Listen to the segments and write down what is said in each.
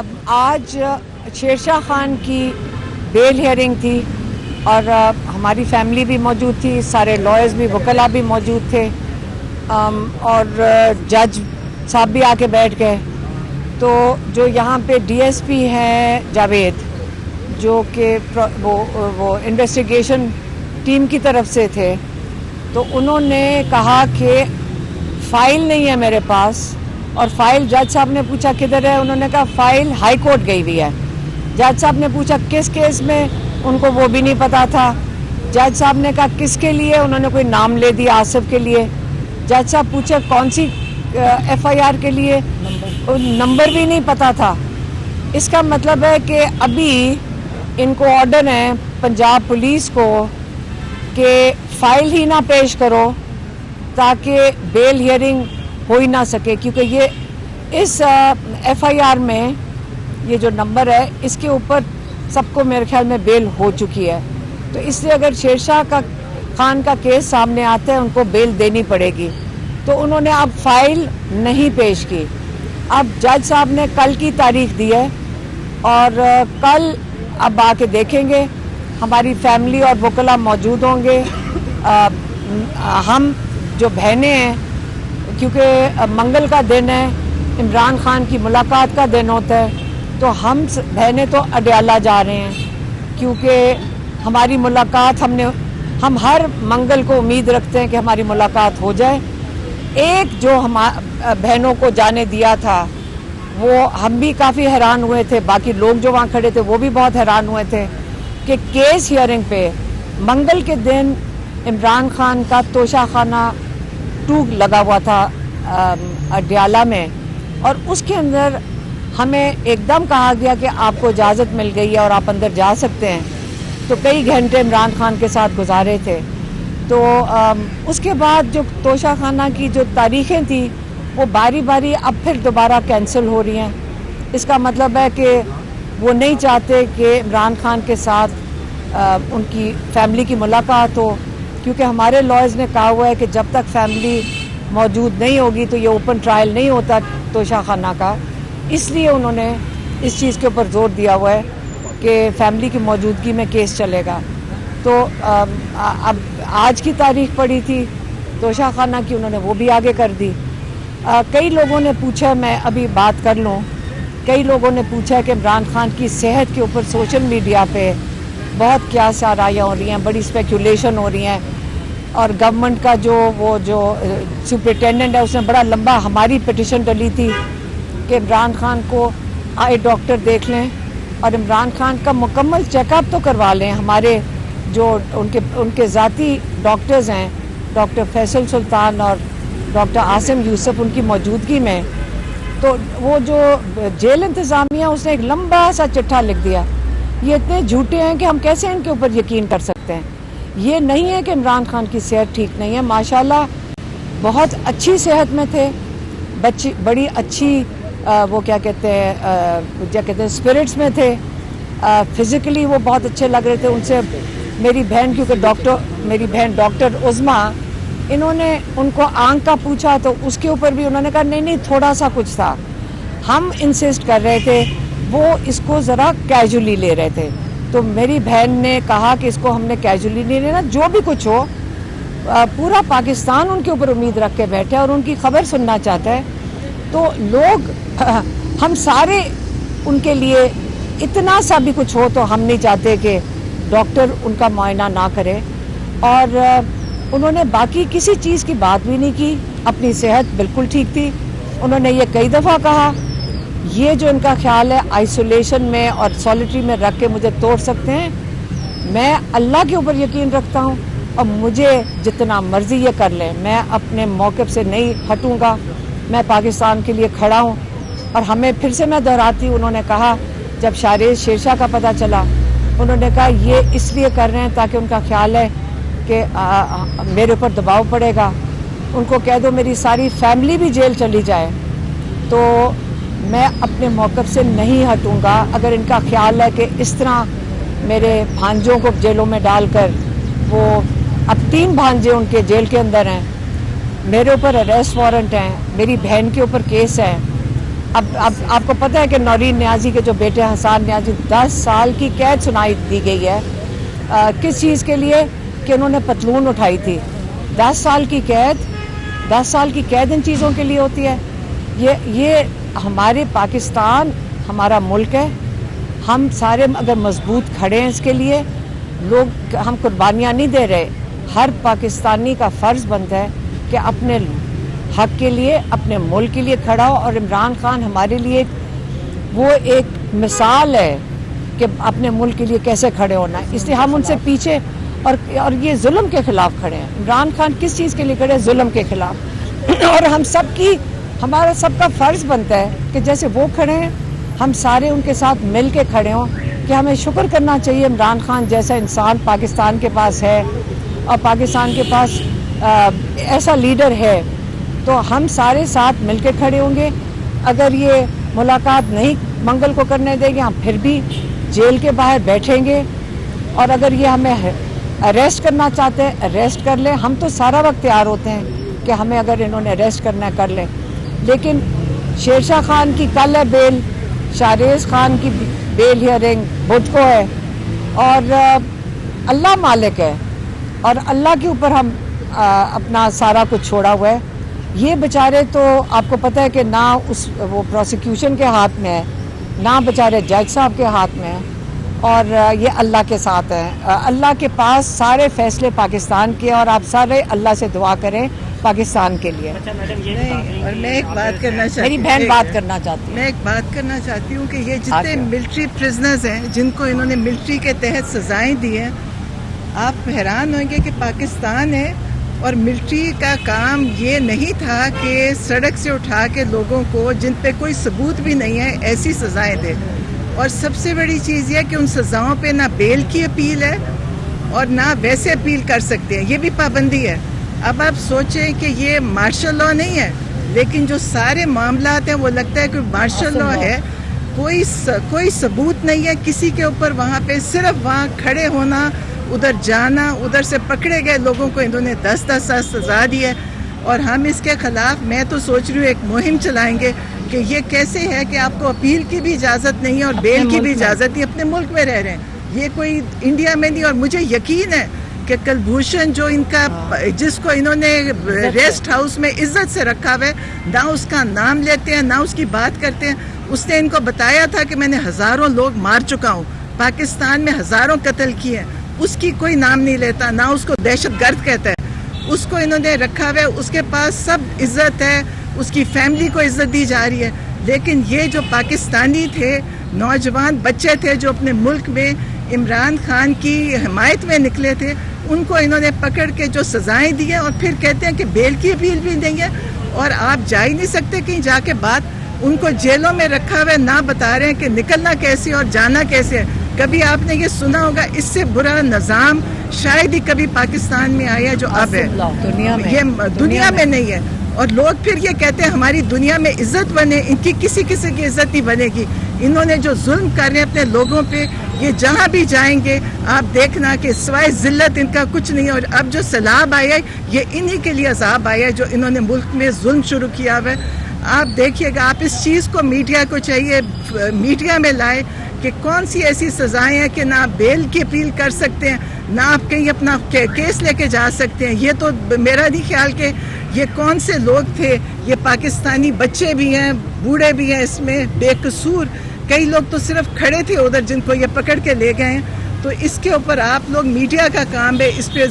अब आज शेरशाह खान की बेल हियरिंग थी और हमारी फैमिली भी मौजूद थी, सारे लॉयर्स भी, वकला भी मौजूद थे और जज साहब भी आके बैठ गए। तो जो यहाँ पे डीएसपी हैं जावेद, जो कि वो इन्वेस्टिगेशन टीम की तरफ से थे, तो उन्होंने कहा कि फ़ाइल नहीं है मेरे पास। और फाइल जज साहब ने पूछा किधर है, उन्होंने कहा फ़ाइल हाई कोर्ट गई हुई है। जज साहब ने पूछा किस केस में, उनको वो भी नहीं पता था। जज साहब ने कहा किसके लिए, उन्होंने कोई नाम ले दिया आसिफ के लिए। जज साहब पूछे कौन सी एफआईआर के लिए, नंबर भी नहीं पता था। इसका मतलब है कि अभी इनको ऑर्डर है पंजाब पुलिस को कि फ़ाइल ही ना पेश करो ताकि बेल हियरिंग हो ही ना सके, क्योंकि ये इस एफआईआर में ये जो नंबर है इसके ऊपर सबको मेरे ख्याल में बेल हो चुकी है। तो इसलिए अगर शेरशाह खान का केस सामने आता है उनको बेल देनी पड़ेगी। तो उन्होंने अब फाइल नहीं पेश की। अब जज साहब ने कल की तारीख दी है और कल अब आके देखेंगे। हमारी फैमिली और वकला मौजूद होंगे। हम जो बहनें हैं, क्योंकि मंगल का दिन है, इमरान खान की मुलाकात का दिन होता है, तो हम बहनें तो अडयाला जा रहे हैं क्योंकि हमारी मुलाकात हम हर मंगल को उम्मीद रखते हैं कि हमारी मुलाकात हो जाए। एक जो हम बहनों को जाने दिया था वो हम भी काफ़ी हैरान हुए थे, बाकी लोग जो वहाँ खड़े थे वो भी बहुत हैरान हुए थे कि केस हियरिंग पे मंगल के दिन इमरान खान का तोशाखाना 2 लगा हुआ था अडयाला में, और उसके अंदर हमें एकदम कहा गया कि आपको इजाज़त मिल गई है और आप अंदर जा सकते हैं। तो कई घंटे इमरान खान के साथ गुजारे थे। तो उसके बाद जो तोशाखाना की जो तारीखें थी वो बारी बारी अब फिर दोबारा कैंसिल हो रही हैं। इसका मतलब है कि वो नहीं चाहते कि इमरान खान के साथ उनकी फैमिली की मुलाकात हो, क्योंकि हमारे लॉयर्स ने कहा हुआ है कि जब तक फैमिली मौजूद नहीं होगी तो ये ओपन ट्रायल नहीं होता तोशाखाना का। इसलिए उन्होंने इस चीज़ के ऊपर जोर दिया हुआ है कि फैमिली की मौजूदगी में केस चलेगा। तो अब आज की तारीख पड़ी थी तोशाखाना की, उन्होंने वो भी आगे कर दी। कई लोगों ने पूछा, मैं अभी बात कर लूँ, कई लोगों ने पूछा कि इमरान खान की सेहत के ऊपर सोशल मीडिया पे बहुत क्या रायां हो रही हैं, बड़ी स्पेकुलेशन हो रही हैं, और गवर्नमेंट का जो सुपरिटेंडेंट है उसने बड़ा लंबा हमारी पिटिशन डली थी कि इमरान खान को आए डॉक्टर देख लें और इमरान खान का मुकम्मल चेकअप तो करवा लें। हमारे जो उनके ज़ाती डॉक्टर्स हैं, डॉक्टर फैसल सुल्तान और डॉक्टर आसिम यूसुफ, उनकी मौजूदगी में। तो वो जो जेल इंतज़ामिया उसने एक लंबा सा चिट्ठा लिख दिया। ये इतने झूठे हैं कि हम कैसे इनके ऊपर यकीन कर सकते हैं। ये नहीं है कि इमरान खान की सेहत ठीक नहीं है, माशाल्लाह बहुत अच्छी सेहत में थे, बच्ची बड़ी अच्छी वो क्या कहते हैं स्पिरिट्स में थे, फिज़िकली वो बहुत अच्छे लग रहे थे। उनसे मेरी बहन, क्योंकि मेरी बहन डॉक्टर उज़मा, इन्होंने उनको आंख का पूछा तो उसके ऊपर भी उन्होंने कहा नहीं थोड़ा सा कुछ था। हम इंसिस्ट कर रहे थे, वो इसको ज़रा कैजुअली ले रहे थे। तो मेरी बहन ने कहा कि इसको हमने कैजुअली नहीं लेना, जो भी कुछ हो, पूरा पाकिस्तान उनके ऊपर उम्मीद रख के बैठे और उनकी खबर सुनना चाहता है। तो लोग हम सारे उनके लिए इतना सा भी कुछ हो तो हम नहीं चाहते कि डॉक्टर उनका मुआयना ना करे। और उन्होंने बाकी किसी चीज़ की बात भी नहीं की, अपनी सेहत बिल्कुल ठीक थी। उन्होंने ये कई दफ़ा कहा, ये जो इनका ख्याल है आइसोलेशन में और सॉलिटरी में रख के मुझे तोड़ सकते हैं, मैं अल्लाह के ऊपर यकीन रखता हूँ और मुझे जितना मर्ज़ी ये कर लें, मैं अपने मौक़िफ़ से नहीं हटूँगा। मैं पाकिस्तान के लिए खड़ा हूँ। और हमें फिर से मैं दोहराती हूँ, उन्होंने कहा जब शेरशाह का पता चला, उन्होंने कहा ये इसलिए कर रहे हैं ताकि उनका ख्याल है कि मेरे ऊपर दबाव पड़ेगा, उनको कह दो मेरी सारी फैमिली भी जेल चली जाए तो मैं अपने मौक़िफ़ से नहीं हटूँगा। अगर इनका ख्याल है कि इस तरह मेरे भांजों को जेलों में डालकर, वो अब 3 भांजे उनके जेल के अंदर हैं, मेरे ऊपर अरेस्ट वारंट हैं, मेरी बहन के ऊपर केस है, اب آپ کو پتہ ہے کہ نورین نیازی کے جو بیٹے حسان نیازی 10 سال کی قید سنائی دی گئی ہے کس چیز کے لیے کہ انہوں نے پتلون اٹھائی تھی. 10 سال کی قید ان چیزوں کے لیے ہوتی ہے. یہ ہمارے پاکستان ہمارا ملک ہے. ہم سارے اگر مضبوط کھڑے ہیں اس کے لیے, لوگ ہم قربانیاں نہیں دے رہے. ہر پاکستانی کا فرض بنتا ہے کہ اپنے حق کے لیے اپنے ملک کے لیے کھڑا ہو. اور عمران خان ہمارے لیے وہ ایک مثال ہے کہ اپنے ملک کے لیے کیسے کھڑے ہونا ہے. اس لیے ہم ان سے پیچھے اور یہ ظلم کے خلاف کھڑے ہیں. عمران خان کس چیز کے لیے کھڑے ہیں؟ ظلم کے خلاف. اور ہمارا سب کا فرض بنتا ہے کہ جیسے وہ کھڑے ہیں ہم سارے ان کے ساتھ مل کے کھڑے ہوں کہ ہمیں شکر کرنا چاہیے عمران خان جیسا انسان پاکستان کے پاس ہے اور پاکستان کے پاس ایسا لیڈر ہے. تو ہم سارے ساتھ مل کے کھڑے ہوں گے. اگر یہ ملاقات نہیں منگل کو کرنے دیں گے ہم پھر بھی جیل کے باہر بیٹھیں گے. اور اگر یہ ہمیں اریسٹ کرنا چاہتے ہیں اریسٹ کر لیں. ہم تو سارا وقت تیار ہوتے ہیں کہ ہمیں اگر انہوں نے اریسٹ کرنا ہے کر لیں. لیکن شیرشاہ خان کی کل ہے بیل, شاہریز خان کی بیل ہیئرنگ بدھ کو ہے. اور اللہ مالک ہے اور اللہ کے اوپر ہم اپنا سارا کچھ چھوڑا ہوا ہے. یہ بیچارے تو آپ کو پتہ ہے کہ نہ وہ پروسیکیوشن کے ہاتھ میں ہے نہ بیچارے جج صاحب کے ہاتھ میں ہے, اور یہ اللہ کے ساتھ ہیں. اللہ کے پاس سارے فیصلے پاکستان کے, اور آپ سارے اللہ سے دعا کریں پاکستان کے لیے. اور میں ایک بات کرنا چاہتی ہوں, میری بہن بات کرنا چاہتی ہے. میں ایک بات کرنا چاہتی ہوں کہ یہ جتنے ملٹری پرزنرز ہیں جن کو انہوں نے ملٹری کے تحت سزائیں دی ہیں, آپ حیران ہوں گے کہ پاکستان ہے اور ملٹری کا کام یہ نہیں تھا کہ سڑک سے اٹھا کے لوگوں کو جن پہ کوئی ثبوت بھی نہیں ہے ایسی سزائیں دے. اور سب سے بڑی چیز یہ کہ ان سزاؤں پہ نہ بیل کی اپیل ہے اور نہ ویسے اپیل کر سکتے ہیں, یہ بھی پابندی ہے. اب آپ سوچیں کہ یہ مارشل لا نہیں ہے لیکن جو سارے معاملات ہیں وہ لگتا ہے کہ مارشل لا ہے. کوئی ثبوت نہیں ہے کسی کے اوپر وہاں پہ, صرف وہاں کھڑے ہونا, ادھر جانا, ادھر سے پکڑے گئے لوگوں کو انہوں نے 10-10 سال سزا دی ہے. اور ہم اس کے خلاف میں تو سوچ رہی ہوں ایک مہم چلائیں گے کہ یہ کیسے ہے کہ آپ کو اپیل کی بھی اجازت نہیں ہے اور بیل کی بھی اجازت نہیں, اپنے ملک میں رہ رہے ہیں, یہ کوئی انڈیا میں نہیں. اور مجھے یقین ہے کہ کلبھوشن جو ان کا جس کو انہوں نے ریسٹ ہاؤس میں عزت سے رکھا ہوا ہے, نہ اس کا نام لیتے ہیں نہ اس کی بات کرتے ہیں. اس نے ان کو بتایا تھا کہ میں نے ہزاروں لوگ مار چکا ہوں, پاکستان میں ہزاروں قتل کیے ہیں, اس کی کوئی نام نہیں لیتا, نہ اس کو دہشت گرد کہتا ہے. اس کو انہوں نے رکھا ہوا ہے, اس کے پاس سب عزت ہے, اس کی فیملی کو عزت دی جا رہی ہے. لیکن یہ جو پاکستانی تھے, نوجوان بچے تھے جو اپنے ملک میں عمران خان کی حمایت میں نکلے تھے, ان کو انہوں نے پکڑ کے جو سزائیں دی ہیں اور پھر کہتے ہیں کہ بیل کی اپیل بھی دیں گے. اور آپ جا ہی نہیں سکتے کہیں جا کے بات, ان کو جیلوں میں رکھا ہوا ہے, نہ بتا رہے ہیں کہ نکلنا کیسے اور جانا کیسے ہے. کبھی آپ نے یہ سنا ہوگا اس سے برا نظام شاید ہی کبھی پاکستان میں آیا جو اب ہے, یہ دنیا میں نہیں ہے. اور لوگ پھر یہ کہتے ہیں ہماری دنیا میں عزت بنے, ان کی کسی کی عزت نہیں بنے گی. انہوں نے جو ظلم کر رہے ہیں اپنے لوگوں پہ, یہ جہاں بھی جائیں گے آپ دیکھنا کہ سوائے ذلت ان کا کچھ نہیں ہے. اور اب جو سیلاب آیا ہے یہ انہی کے لیے عذاب آیا ہے جو انہوں نے ملک میں ظلم شروع کیا ہوا ہے. آپ دیکھیے گا, آپ اس چیز کو میڈیا کو چاہیے میڈیا میں لائے کہ کون سی ایسی سزائیں ہیں کہ نہ آپ بیل کی اپیل کر سکتے ہیں نہ آپ کہیں اپنا کیس لے کے جا سکتے ہیں. یہ تو میرا نہیں خیال کہ یہ کون سے لوگ تھے, یہ پاکستانی بچے بھی ہیں, بوڑھے بھی ہیں, اس میں بے قصور. کئی لوگ تو صرف کھڑے تھے ادھر جن کو یہ پکڑ کے لے گئے ہیں. تو اس کے اوپر آپ لوگ میڈیا کا کام ہے اس پہ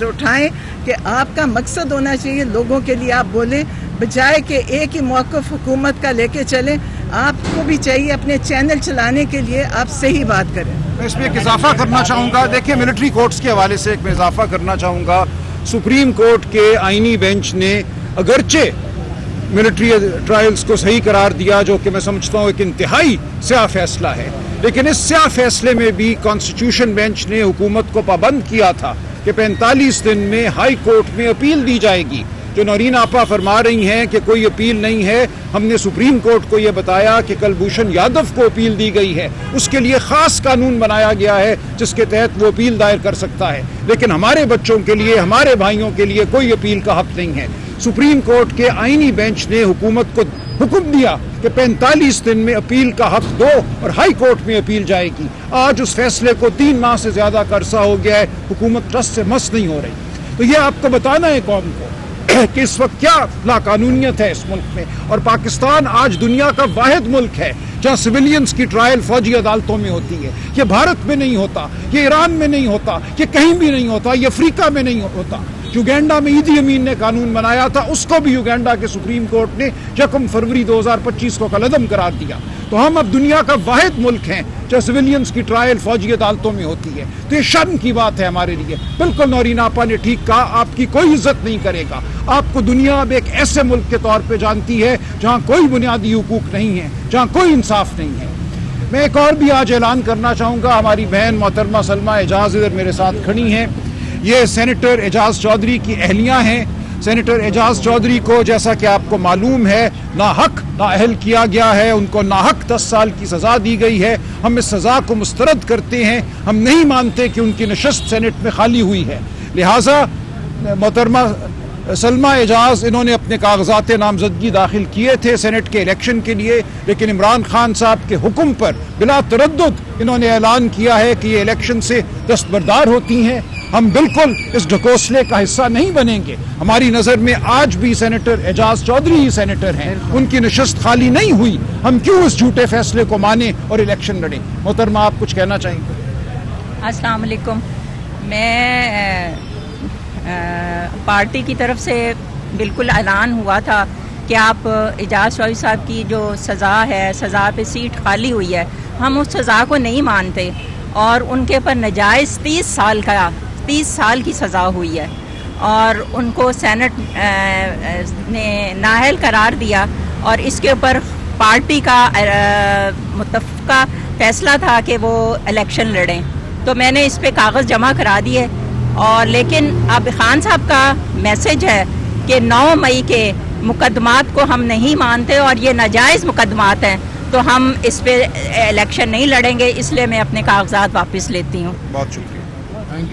اٹھائیں کہ آپ کا مقصد ہونا چاہیے لوگوں کے لیے آپ بولیں, بجائے کہ ایک ہی موقف حکومت کا لے کے چلیں. آپ کو بھی چاہیے اپنے چینل چلانے کے لیے آپ صحیح بات کریں. میں اس میں ایک اضافہ کرنا چاہوں گا. دیکھیں ملٹری کورٹس کے حوالے سے ایک میں اضافہ کرنا چاہوں گا. سپریم کورٹ کے آئینی بینچ نے اگرچہ ملٹری ٹرائلز کو صحیح قرار دیا, جو کہ میں سمجھتا ہوں ایک انتہائی سیاہ فیصلہ ہے, لیکن اس سیاہ فیصلے میں بھی کانسٹیٹیوشن بینچ نے حکومت کو پابند کیا تھا کہ 45 دن میں ہائی کورٹ میں اپیل دی جائے گی. جو نورین آپا فرما رہی ہیں کہ کوئی اپیل نہیں ہے, ہم نے سپریم کورٹ کو یہ بتایا کہ کلبھوشن یادو کو اپیل دی گئی ہے, اس کے لیے خاص قانون بنایا گیا ہے جس کے تحت وہ اپیل دائر کر سکتا ہے. لیکن ہمارے بچوں کے لیے, ہمارے بھائیوں کے لیے کوئی اپیل کا حق نہیں ہے. सुप्रीम कोर्ट के आईनी बेंच ने हुकूमत को हुक्म दिया कि 45 दिन में अपील का हक दो और हाई कोर्ट में अपील जाएगी। आज उस फैसले को 3 माह से ज्यादा का अरसा हो गया है, हुकूमत ट्रस्ट से मस नहीं हो रही। तो ये आपको बताना है कौम को कि इस वक्त क्या लाकानूनियत है इस मुल्क में। और पाकिस्तान आज दुनिया का वाहिद मुल्क है जहाँ सिविलियंस की ट्रायल फौजी अदालतों में होती है। ये भारत में नहीं होता, ये ईरान में नहीं होता, ये कहीं भी नहीं होता, ये अफ्रीका में नहीं होता। युगांडा में ईदी अमीन ने कानून बनाया था, उसको भी युगांडा के सुप्रीम कोर्ट ने 1 फरवरी 2025 को कलअदम करार दिया। तो हम अब दुनिया का वाहिद मुल्क हैं जहाँ सिविलियंस की ट्रायल फौजी अदालतों में होती है। तो ये शर्म की बात है हमारे लिए। बिल्कुल नौरीन आपा ने ठीक कहा, आपकी कोई इज्जत नहीं करेगा। आपको दुनिया अब एक ऐसे मुल्क के तौर पे जानती है जहाँ कोई बुनियादी हुकूक नहीं है, जहाँ कोई इंसाफ नहीं है। मैं एक और भी आज ऐलान करना चाहूँगा, हमारी बहन मोहतरमा सलमा एजाज इधर मेरे साथ खड़ी हैं। ये सेनेटर एजाज चौधरी की अहलियाँ हैं। सेनेटर एजाज चौधरी को जैसा कि आपको मालूम है नाहक नाअहल किया गया है, उनको नाहक 10 साल की सज़ा दी गई है। हम इस सज़ा को मुस्तरद करते हैं। हम नहीं मानते कि उनकी नशस्त सेनेट में खाली हुई है। लिहाजा मोहतरमा सलमा एजाज इन्होंने अपने कागजात नामजदगी दाखिल किए थे सेनेट के इलेक्शन के लिए, लेकिन इमरान खान साहब के हुक्म पर बिला तरद्दुद इन्होंने ऐलान किया है कि ये इलेक्शन से दस्तबरदार होती हैं। हम बिल्कुल इस ढकोसले का हिस्सा नहीं बनेंगे। हमारी नज़र में आज भी सेनेटर एजाज चौधरी ही सेनेटर हैं, उनकी नशस्त खाली नहीं हुई। हम क्यों इस झूठे फैसले को माने और इलेक्शन लड़ें? मोहतरमा आप कुछ कहना चाहेंगे? अस्सलाम वालेकुम। मैं पार्टी की तरफ से बिल्कुल ऐलान हुआ था कि आप एजाज चौधरी साहब की जो सज़ा है, सज़ा पे सीट खाली हुई है, हम उस सज़ा को नहीं मानते और उनके पर नाजायज़ 30 साल की सज़ा हुई है और उनको सेनेट ने नाअहल करार दिया और इसके ऊपर पार्टी का मुत्तफ़क़ा फैसला था कि वो इलेक्शन लड़ें। तो मैंने इस पे कागज़ जमा करा दिए और लेकिन अब खान साहब का मैसेज है कि 9 मई के मुकदमात को हम नहीं मानते और ये नाजायज़ मुकदमात हैं, तो हम इस पे इलेक्शन नहीं लड़ेंगे। इसलिए मैं अपने कागजात वापस लेती हूँ। बहुत शुक्रिया। Thank you.